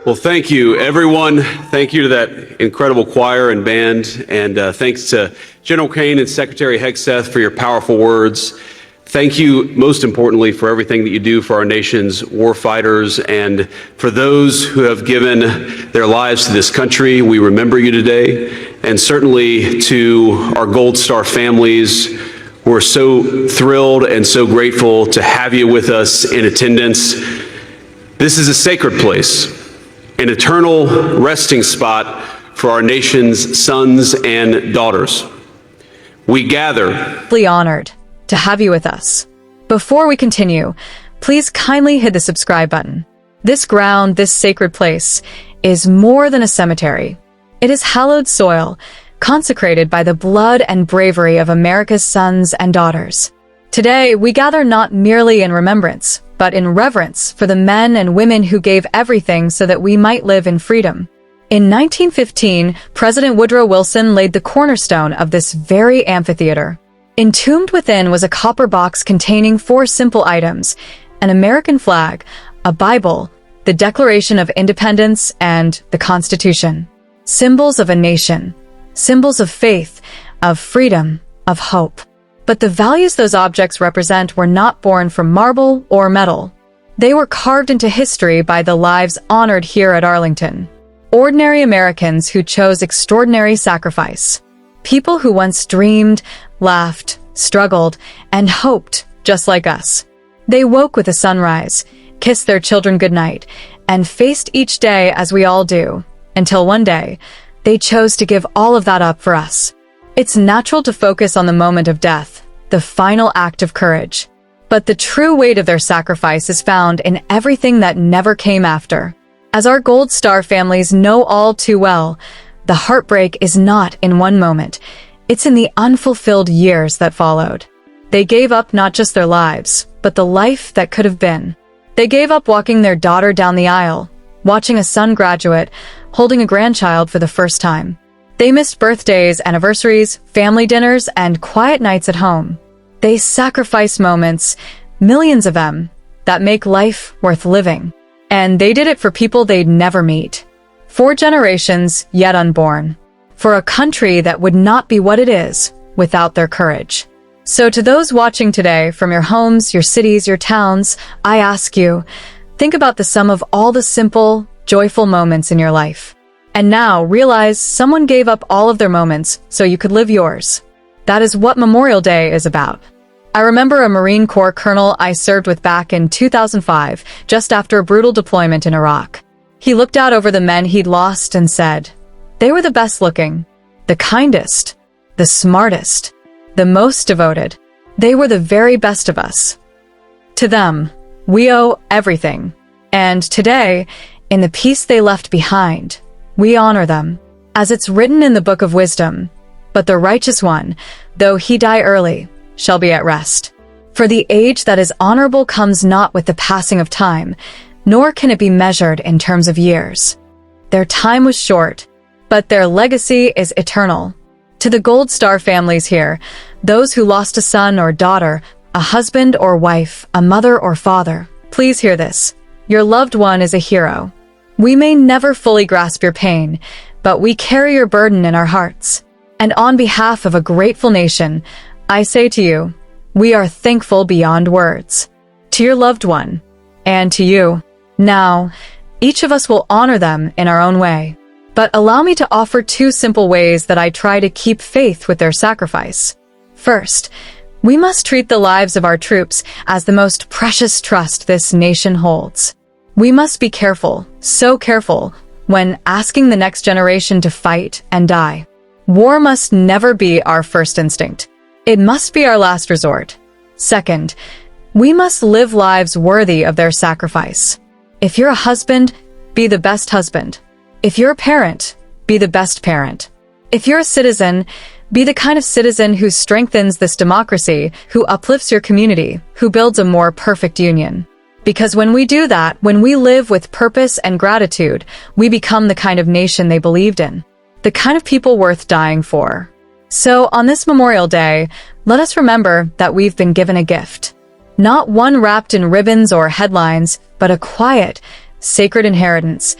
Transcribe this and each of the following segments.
Well, thank you, everyone. Thank you to that incredible choir and band, and thanks to General Kane and Secretary Hegseth for your powerful words. Thank you, most importantly, for everything that you do for our nation's war fighters and for those who have given their lives to this country. We remember you today, and certainly to our Gold Star families. We're so thrilled and so grateful to have you with us in attendance. This is a sacred place, an eternal resting spot for our nation's sons and daughters. We gather. Deeply honored to have you with us. Before we continue, please kindly hit the subscribe button. This ground, this sacred place, is more than a cemetery. It is hallowed soil, consecrated by the blood and bravery of America's sons and daughters. Today, we gather not merely in remembrance, but in reverence for the men and women who gave everything so that we might live in freedom. In 1915, President Woodrow Wilson laid the cornerstone of this very amphitheater. Entombed within was a copper box containing 4 simple items: an American flag, a Bible, the Declaration of Independence, and the Constitution. Symbols of a nation, symbols of faith, of freedom, of hope. But the values those objects represent were not born from marble or metal. They were carved into history by the lives honored here at Arlington. Ordinary Americans who chose extraordinary sacrifice. People who once dreamed, laughed, struggled, and hoped just like us. They woke with the sunrise, kissed their children goodnight, and faced each day as we all do, until one day, they chose to give all of that up for us. It's natural to focus on the moment of death, the final act of courage. But the true weight of their sacrifice is found in everything that never came after. As our Gold Star families know all too well, the heartbreak is not in one moment. It's in the unfulfilled years that followed. They gave up not just their lives, but the life that could have been. They gave up walking their daughter down the aisle, watching a son graduate, holding a grandchild for the first time. They missed birthdays, anniversaries, family dinners, and quiet nights at home. They sacrificed moments, millions of them, that make life worth living. And they did it for people they'd never meet. 4 generations yet unborn. For a country that would not be what it is without their courage. So to those watching today from your homes, your cities, your towns, I ask you, think about the sum of all the simple, joyful moments in your life. And now realize someone gave up all of their moments so you could live yours. That is what Memorial Day is about. I remember a Marine Corps colonel I served with back in 2005, just after a brutal deployment in Iraq. He looked out over the men he'd lost and said, they were the best looking, the kindest, the smartest, the most devoted. They were the very best of us. To them, we owe everything. And today, in the peace they left behind, we honor them, as it's written in the Book of Wisdom, but the righteous one, though he die early, shall be at rest. For the age that is honorable comes not with the passing of time, nor can it be measured in terms of years. Their time was short, but their legacy is eternal. To the Gold Star families here, those who lost a son or daughter, a husband or wife, a mother or father, please hear this. Your loved one is a hero. We may never fully grasp your pain, but we carry your burden in our hearts. And on behalf of a grateful nation, I say to you, we are thankful beyond words. To your loved one, and to you. Now, each of us will honor them in our own way. But allow me to offer 2 simple ways that I try to keep faith with their sacrifice. First, we must treat the lives of our troops as the most precious trust this nation holds. We must be careful, so careful, when asking the next generation to fight and die. War must never be our first instinct. It must be our last resort. Second, we must live lives worthy of their sacrifice. If you're a husband, be the best husband. If you're a parent, be the best parent. If you're a citizen, be the kind of citizen who strengthens this democracy, who uplifts your community, who builds a more perfect union. Because when we do that, when we live with purpose and gratitude, we become the kind of nation they believed in, the kind of people worth dying for. So on this Memorial Day, let us remember that we've been given a gift. Not one wrapped in ribbons or headlines, but a quiet, sacred inheritance.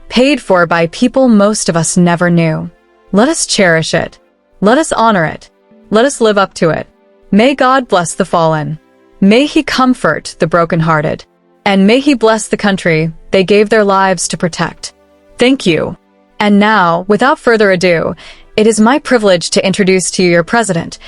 paid for by people most of us never knew. Let us cherish it. Let us honor it. Let us live up to it. May God bless the fallen. May He comfort the brokenhearted. And may He bless the country they gave their lives to protect. Thank you. And now, without further ado, it is my privilege to introduce to you your president,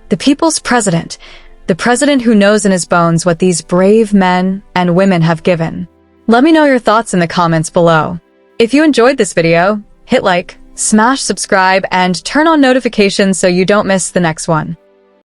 the people's president, the president who knows in his bones what these brave men and women have given. Let me know your thoughts in the comments below. If you enjoyed this video, hit like, smash subscribe, and turn on notifications so you don't miss the next one.